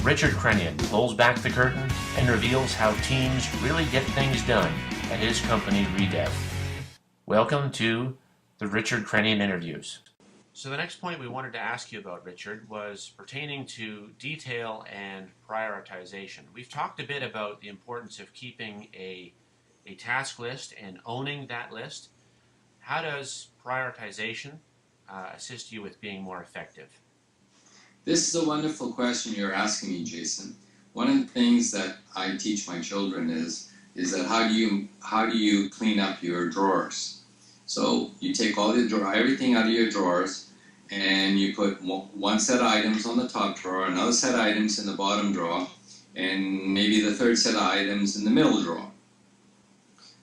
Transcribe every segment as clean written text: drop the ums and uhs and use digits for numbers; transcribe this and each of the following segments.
Richard Crenian pulls back the curtain and reveals how teams really get things done at his company, Redev. Welcome to the Richard Crenian Interviews. So the next point we wanted to ask you about, Richard, was pertaining to detail and prioritization. We've talked a bit about the importance of keeping a task list and owning that list. How does prioritization assist you with being more effective? This is a wonderful question you're asking me, Jason. One of the things that I teach my children is that how do you clean up your drawers? So you take all everything out of your drawers, and you put one set of items on the top drawer, another set of items in the bottom drawer, and maybe the third set of items in the middle drawer.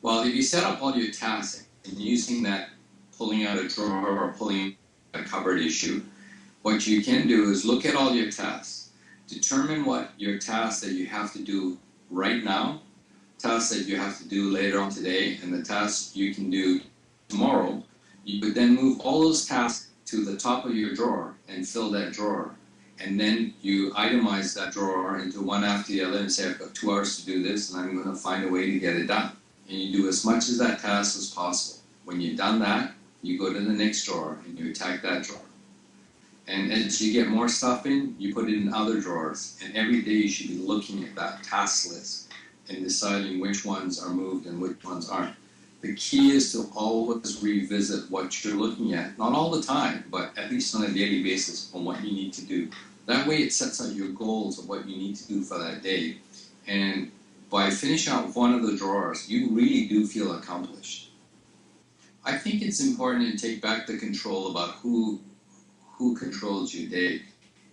Well, if you set up all your tasks and using that pulling out a drawer or pulling a cupboard issue, what you can do is look at all your tasks, determine what your tasks that you have to do right now, tasks that you have to do later on today, and the tasks you can do tomorrow. You would then move all those tasks to the top of your drawer and fill that drawer. And then you itemize that drawer into one after the other and say, I've got 2 hours to do this, and I'm going to find a way to get it done. And you do as much of that task as possible. When you've done that, you go to the next drawer and you attack that drawer. And as you get more stuff in, you put it in other drawers. And every day you should be looking at that task list and deciding which ones are moved and which ones aren't. The key is to always revisit what you're looking at. Not all the time, but at least on a daily basis on what you need to do. That way it sets out your goals of what you need to do for that day. And by finishing out one of the drawers, you really do feel accomplished. I think it's important to take back the control about who controls your day.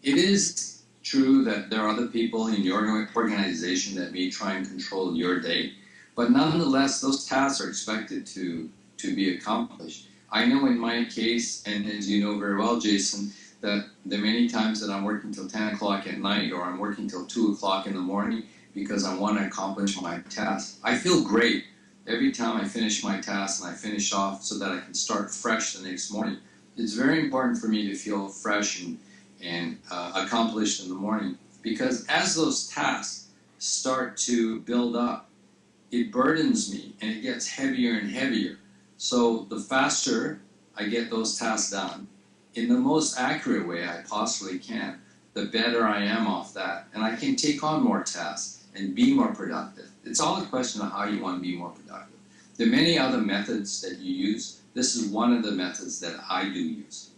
It is true that there are other people in your organization that may try and control your day, but nonetheless, those tasks are expected to be accomplished. I know in my case, and as you know very well, Jason, that there are many times that I'm working till 10 o'clock at night or I'm working till 2 o'clock in the morning because I want to accomplish my task. I feel great every time I finish my task and I finish off so that I can start fresh the next morning. It's very important for me to feel fresh and accomplished in the morning, because as those tasks start to build up, it burdens me and it gets heavier and heavier. So the faster I get those tasks done in the most accurate way I possibly can, the better I am off that. And I can take on more tasks and be more productive. It's all a question of how you want to be more productive. There are many other methods that you use. This is one of the methods that I do use.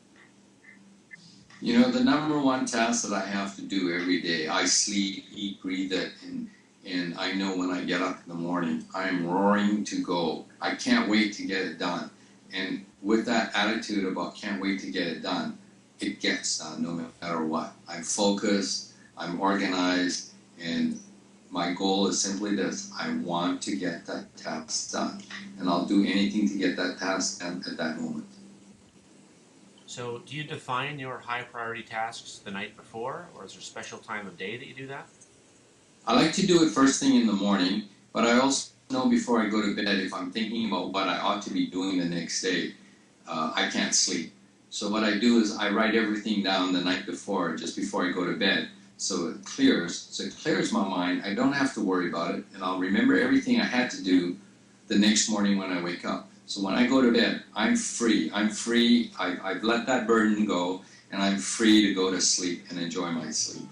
You know, the number one task that I have to do every day, I sleep, eat, breathe it, and I know when I get up in the morning, I'm roaring to go. I can't wait to get it done. And with that attitude about can't wait to get it done, it gets done no matter what. I'm focused, I'm organized, and my goal is simply this: I want to get that task done, and I'll do anything to get that task done at that moment. So do you define your high priority tasks the night before, or is there a special time of day that you do that? I like to do it first thing in the morning, but I also know before I go to bed, if I'm thinking about what I ought to be doing the next day, I can't sleep. So what I do is I write everything down the night before, just before I go to bed. So it clears my mind. I don't have to worry about it, and I'll remember everything I had to do the next morning when I wake up. So when I go to bed, I'm free. I've let that burden go, and I'm free to go to sleep and enjoy my sleep.